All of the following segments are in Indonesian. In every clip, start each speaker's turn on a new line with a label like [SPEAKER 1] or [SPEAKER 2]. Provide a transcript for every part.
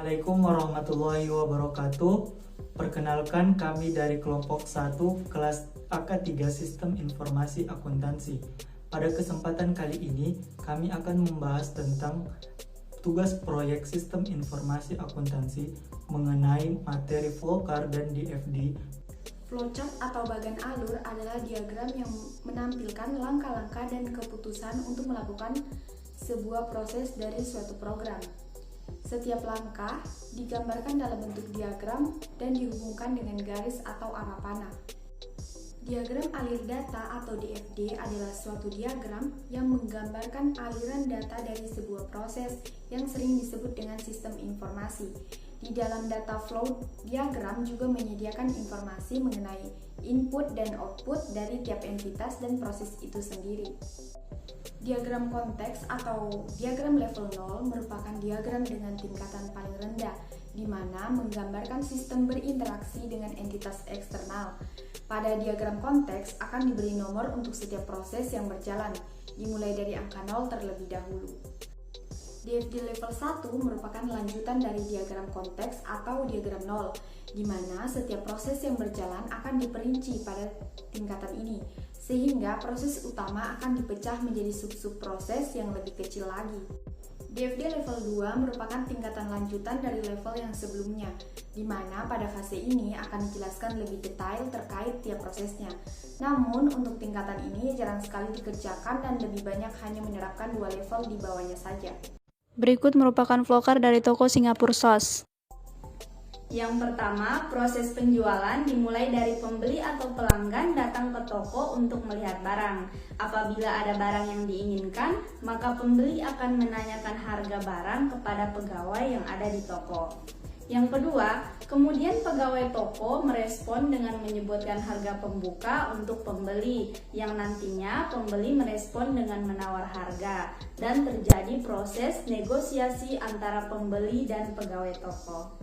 [SPEAKER 1] Assalamualaikum warahmatullahi wabarakatuh. Perkenalkan, kami dari kelompok 1 kelas AK3 Sistem Informasi Akuntansi. Pada kesempatan kali ini, kami akan membahas tentang tugas proyek Sistem Informasi Akuntansi mengenai materi flowchart dan DFD.
[SPEAKER 2] Flowchart atau bagan alur adalah diagram yang menampilkan langkah-langkah dan keputusan untuk melakukan sebuah proses dari suatu program. Setiap langkah digambarkan dalam bentuk diagram dan dihubungkan dengan garis atau arah panah. Diagram alir data atau DFD adalah suatu diagram yang menggambarkan aliran data dari sebuah proses yang sering disebut dengan sistem informasi. Di dalam data flow diagram juga menyediakan informasi mengenai input dan output dari tiap entitas dan proses itu sendiri. Diagram konteks atau diagram level 0 merupakan diagram dengan tingkatan paling rendah, di mana menggambarkan sistem berinteraksi dengan entitas eksternal. Pada diagram konteks akan diberi nomor untuk setiap proses yang berjalan, dimulai dari angka 0 terlebih dahulu. DFD level 1 merupakan lanjutan dari diagram konteks atau diagram 0, di mana setiap proses yang berjalan akan diperinci pada tingkatan ini, sehingga proses utama akan dipecah menjadi sub-sub proses yang lebih kecil lagi. DFD level 2 merupakan tingkatan lanjutan dari level yang sebelumnya, di mana pada fase ini akan dijelaskan lebih detail terkait tiap prosesnya. Namun, untuk tingkatan ini jarang sekali dikerjakan dan lebih banyak hanya menerapkan 2 level di bawahnya saja.
[SPEAKER 3] Berikut merupakan flowchart dari toko Singapura SOS.
[SPEAKER 4] Yang pertama, proses penjualan dimulai dari pembeli atau pelanggan datang ke toko untuk melihat barang. Apabila ada barang yang diinginkan, maka pembeli akan menanyakan harga barang kepada pegawai yang ada di toko. Yang kedua, kemudian pegawai toko merespon dengan menyebutkan harga pembuka untuk pembeli, yang nantinya pembeli merespon dengan menawar harga, dan terjadi proses negosiasi antara pembeli dan pegawai toko.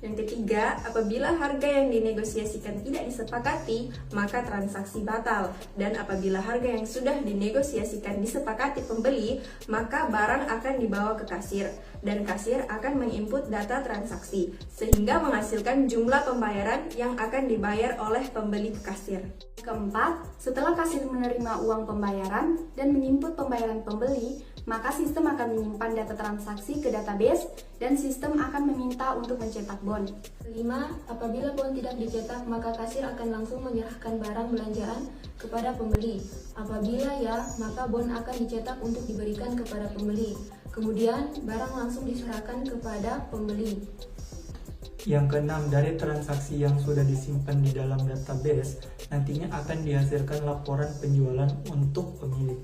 [SPEAKER 5] Yang ketiga, apabila harga yang dinegosiasikan tidak disepakati, maka transaksi batal. Dan apabila harga yang sudah dinegosiasikan disepakati pembeli, maka barang akan dibawa ke kasir. Dan kasir akan menginput data transaksi, sehingga menghasilkan jumlah pembayaran yang akan dibayar oleh pembeli ke kasir.
[SPEAKER 2] Keempat, setelah kasir menerima uang pembayaran dan menginput pembayaran pembeli, maka sistem akan menyimpan data transaksi ke database dan sistem akan meminta untuk mencetak bon.
[SPEAKER 6] Kelima, apabila bon tidak dicetak, maka kasir akan langsung menyerahkan barang belanjaan kepada pembeli. Apabila ya, maka bon akan dicetak untuk diberikan kepada pembeli. Kemudian, barang langsung diserahkan kepada pembeli.
[SPEAKER 1] Yang keenam, dari transaksi yang sudah disimpan di dalam database, nantinya akan dihasilkan laporan penjualan untuk pemilik.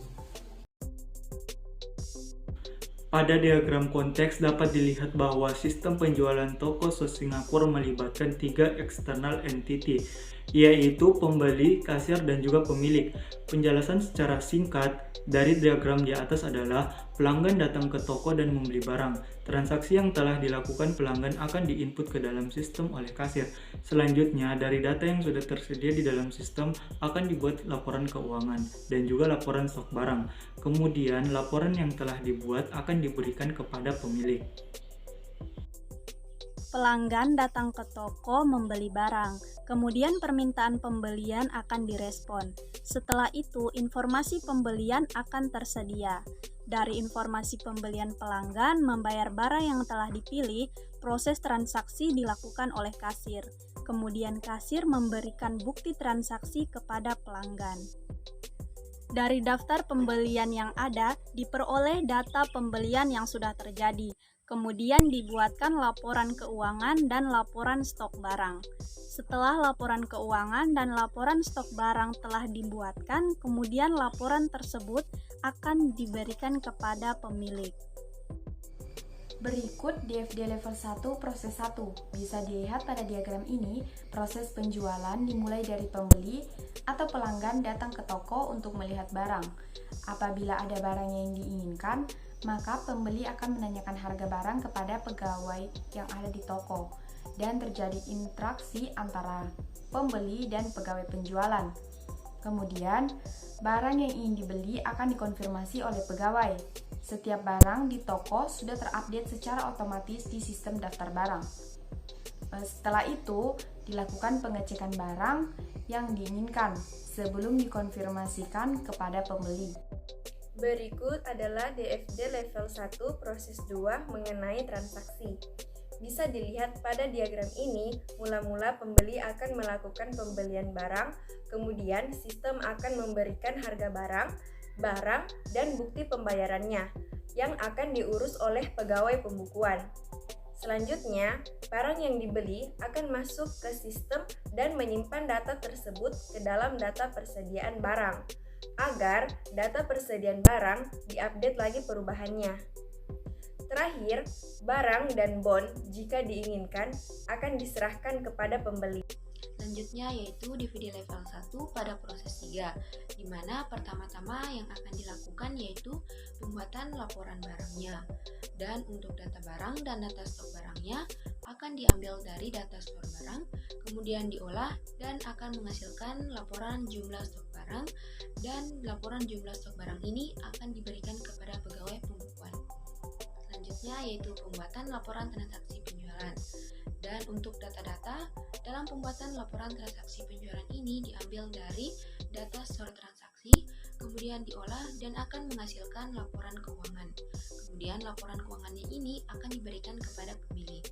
[SPEAKER 1] Pada diagram konteks dapat dilihat bahwa sistem penjualan toko SOS Singapura melibatkan 3 external entity, yaitu pembeli, kasir, dan juga pemilik. Penjelasan secara singkat dari diagram di atas adalah pelanggan datang ke toko dan membeli barang. Transaksi yang telah dilakukan pelanggan akan diinput ke dalam sistem oleh kasir. Selanjutnya, dari data yang sudah tersedia di dalam sistem akan dibuat laporan keuangan dan juga laporan stok barang. Kemudian, laporan yang telah dibuat akan diberikan kepada pemilik.
[SPEAKER 3] Pelanggan datang ke toko membeli barang, kemudian permintaan pembelian akan direspon. Setelah itu, informasi pembelian akan tersedia. Dari informasi pembelian pelanggan membayar barang yang telah dipilih, proses transaksi dilakukan oleh kasir. Kemudian kasir memberikan bukti transaksi kepada pelanggan. Dari daftar pembelian yang ada, diperoleh data pembelian yang sudah terjadi. Kemudian dibuatkan laporan keuangan dan laporan stok barang. Setelah laporan keuangan dan laporan stok barang telah dibuatkan, kemudian laporan tersebut akan diberikan kepada pemilik.
[SPEAKER 2] Berikut DFD level 1 proses 1. Bisa dilihat pada diagram ini, proses penjualan dimulai dari pembeli atau pelanggan datang ke toko untuk melihat barang. Apabila ada barang yang diinginkan, maka pembeli akan menanyakan harga barang kepada pegawai yang ada di toko dan terjadi interaksi antara pembeli dan pegawai penjualan. Kemudian, barang yang ingin dibeli akan dikonfirmasi oleh pegawai. Setiap barang di toko sudah terupdate secara otomatis di sistem daftar barang. Setelah itu, dilakukan pengecekan barang yang diinginkan sebelum dikonfirmasikan kepada pembeli.
[SPEAKER 5] Berikut adalah DFD level 1 proses 2 mengenai transaksi. Bisa dilihat pada diagram ini, mula-mula pembeli akan melakukan pembelian barang, kemudian sistem akan memberikan harga barang, dan bukti pembayarannya yang akan diurus oleh pegawai pembukuan. Selanjutnya, barang yang dibeli akan masuk ke sistem dan menyimpan data tersebut ke dalam data persediaan barang, agar data persediaan barang diupdate lagi perubahannya. Terakhir, barang dan bon jika diinginkan akan diserahkan kepada pembeli.
[SPEAKER 7] Selanjutnya yaitu DVD level 1 pada proses 3, di mana pertama-tama yang akan dilakukan yaitu pembuatan laporan barangnya. Dan untuk data barang dan data stok barangnya akan diambil dari data store barang, kemudian diolah dan akan menghasilkan laporan jumlah stok barang, dan laporan jumlah stok barang ini akan diberikan kepada pegawai pembukuan. Selanjutnya yaitu pembuatan laporan transaksi penjualan. Dan untuk data-data dalam pembuatan laporan transaksi penjualan ini diambil dari data store transaksi, kemudian diolah dan akan menghasilkan laporan keuangan. Kemudian laporan keuangannya ini akan diberikan kepada pemilih.